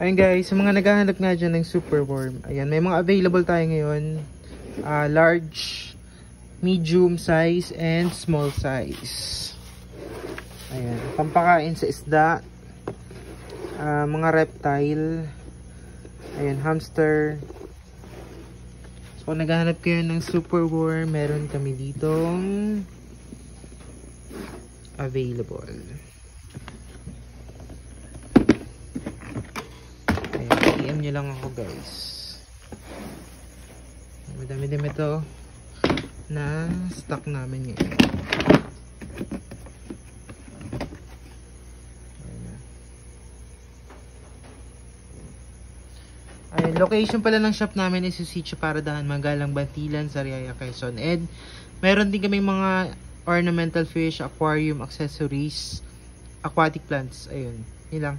Ayun guys, sa mga naghahanap nga dyan ng super worm, ayan, may mga available tayo ngayon. Large, medium size, and small size. Ayan, pampakain sa isda, mga reptile, ayan, hamster. So kung naghahanap kayo ng super worm, meron kami ditong available. Ayan, PM nyo lang ako guys. Madami-dami ito na stock namin ngayon. Ayun, location pala ng shop namin is sa Sitio Paradahan, Magalang, Bantilan, Sariaya, Quezon. And meron din kami mga ornamental fish, aquarium, accessories, aquatic plants. Ayun, yun lang.